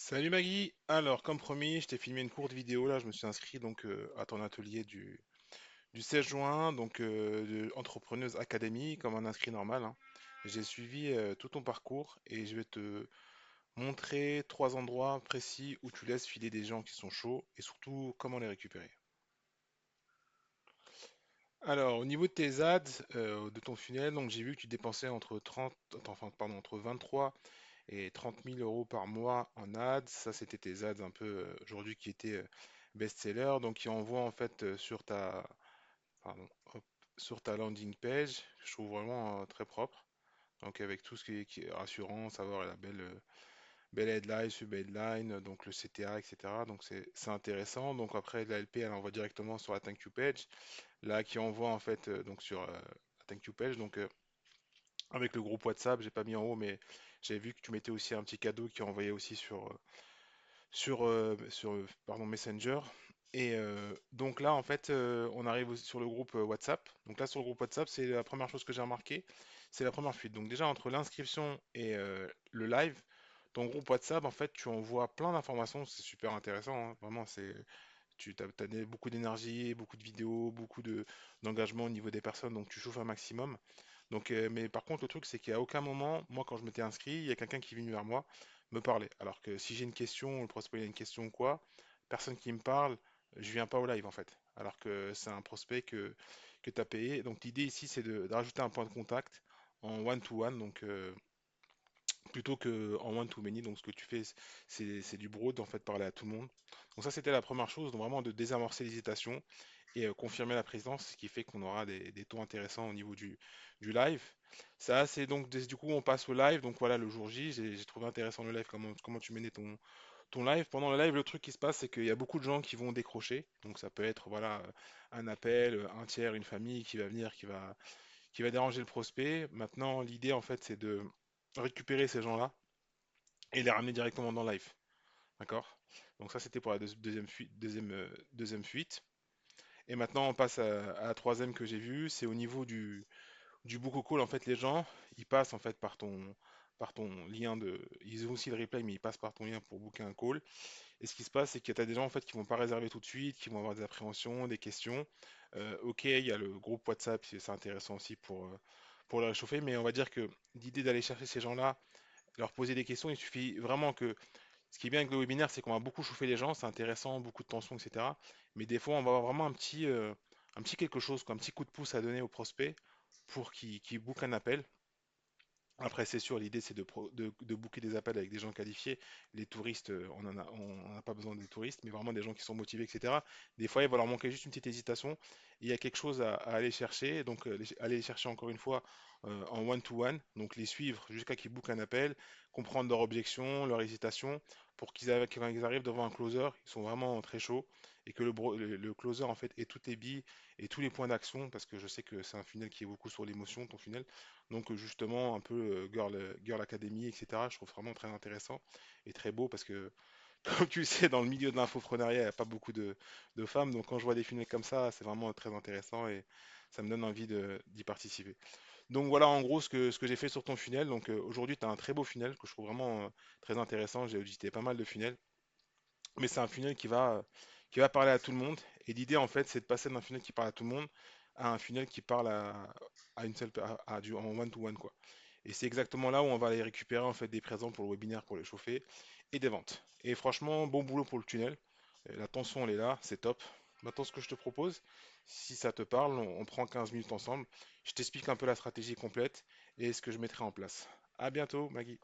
Salut Maggie, alors comme promis, je t'ai filmé une courte vidéo là, je me suis inscrit donc à ton atelier du 16 juin, donc de Entrepreneuse Academy comme un inscrit normal, hein. J'ai suivi tout ton parcours et je vais te montrer trois endroits précis où tu laisses filer des gens qui sont chauds et surtout comment les récupérer. Alors au niveau de tes ads, de ton funnel, donc j'ai vu que tu dépensais entre 30, enfin pardon, entre 23 et 30 000 euros par mois en ads. Ça, c'était tes ads un peu aujourd'hui qui étaient best-sellers, donc qui envoient en fait pardon, hop, sur ta landing page. Je trouve vraiment très propre. Donc avec tout ce qui est assurance, avoir la belle headline, sub-headline, donc le CTA, etc. Donc c'est intéressant. Donc après la LP, elle envoie directement sur la thank you page. Là, qui envoie en fait donc sur la thank you page. Donc avec le groupe WhatsApp, j'ai pas mis en haut, mais j'avais vu que tu mettais aussi un petit cadeau qui envoyait aussi sur pardon, Messenger. Et donc là, en fait, on arrive aussi sur le groupe WhatsApp. Donc là, sur le groupe WhatsApp, c'est la première chose que j'ai remarqué, c'est la première fuite. Donc déjà, entre l'inscription et le live, ton groupe WhatsApp, en fait, tu envoies plein d'informations. C'est super intéressant, hein. Vraiment, t'as beaucoup d'énergie, beaucoup de vidéos, d'engagement au niveau des personnes. Donc tu chauffes un maximum. Donc, mais par contre, le truc, c'est qu'à aucun moment, moi, quand je m'étais inscrit, il y a quelqu'un qui est venu vers moi me parler. Alors que si j'ai une question, le prospect a une question ou quoi, personne qui me parle, je viens pas au live en fait. Alors que c'est un prospect que tu as payé. Donc l'idée ici, c'est de rajouter un point de contact en one-to-one, donc plutôt que en one-to-many. Donc ce que tu fais, c'est du broad, en fait, parler à tout le monde. Donc ça, c'était la première chose, donc vraiment de désamorcer l'hésitation et confirmer la présence, ce qui fait qu'on aura des taux intéressants au niveau du live. Ça, c'est donc, du coup, on passe au live. Donc voilà, le jour J, j'ai trouvé intéressant le live, comment tu menais ton live. Pendant le live, le truc qui se passe, c'est qu'il y a beaucoup de gens qui vont décrocher. Donc ça peut être, voilà, un appel, un tiers, une famille qui va venir, qui va déranger le prospect. Maintenant, l'idée, en fait, c'est de récupérer ces gens-là et les ramener directement dans le live. D'accord? Donc ça, c'était pour la deuxième fuite. Et maintenant, on passe à la troisième que j'ai vue. C'est au niveau du book call. En fait, les gens, ils passent en fait par ton lien de. Ils ont aussi le replay, mais ils passent par ton lien pour booker un call. Et ce qui se passe, c'est que tu as des gens en fait qui vont pas réserver tout de suite, qui vont avoir des appréhensions, des questions. Ok, il y a le groupe WhatsApp, c'est intéressant aussi pour les réchauffer, mais on va dire que l'idée d'aller chercher ces gens-là, leur poser des questions, il suffit vraiment que ce qui est bien avec le webinaire, c'est qu'on va beaucoup chauffer les gens, c'est intéressant, beaucoup de tension, etc. Mais des fois, on va avoir vraiment un petit quelque chose, quoi, un petit coup de pouce à donner au prospect pour qu'il book un appel. Après, c'est sûr, l'idée c'est de booker des appels avec des gens qualifiés. Les touristes, on n'a pas besoin des touristes, mais vraiment des gens qui sont motivés, etc. Des fois, il va leur manquer juste une petite hésitation. Il y a quelque chose à aller chercher. Donc, aller les chercher encore une fois en one-to-one. Donc, les suivre jusqu'à qu'ils bookent un appel, comprendre leurs objections, leurs hésitations, pour quand ils arrivent devant un closer, ils sont vraiment très chauds et que le closer en fait ait toutes les billes et tous les points d'action, parce que je sais que c'est un funnel qui est beaucoup sur l'émotion, ton funnel. Donc justement, un peu Girl Academy, etc. Je trouve vraiment très intéressant et très beau parce que, comme tu le sais, dans le milieu de l'infoprenariat, il n'y a pas beaucoup de femmes. Donc quand je vois des funnels comme ça, c'est vraiment très intéressant et ça me donne envie d'y participer. Donc voilà en gros ce que j'ai fait sur ton funnel. Donc aujourd'hui, tu as un très beau funnel que je trouve vraiment très intéressant. J'ai audité pas mal de funnels, mais c'est un funnel qui va parler à tout le monde. Et l'idée, en fait, c'est de passer d'un funnel qui parle à tout le monde à un funnel qui parle à une seule, en one-to-one, quoi. Et c'est exactement là où on va aller récupérer, en fait, des présents pour le webinaire, pour les chauffer, et des ventes. Et franchement, bon boulot pour le tunnel. La tension, elle est là, c'est top. Maintenant, ce que je te propose, si ça te parle, on prend 15 minutes ensemble. Je t'explique un peu la stratégie complète et ce que je mettrai en place. À bientôt, Maggie.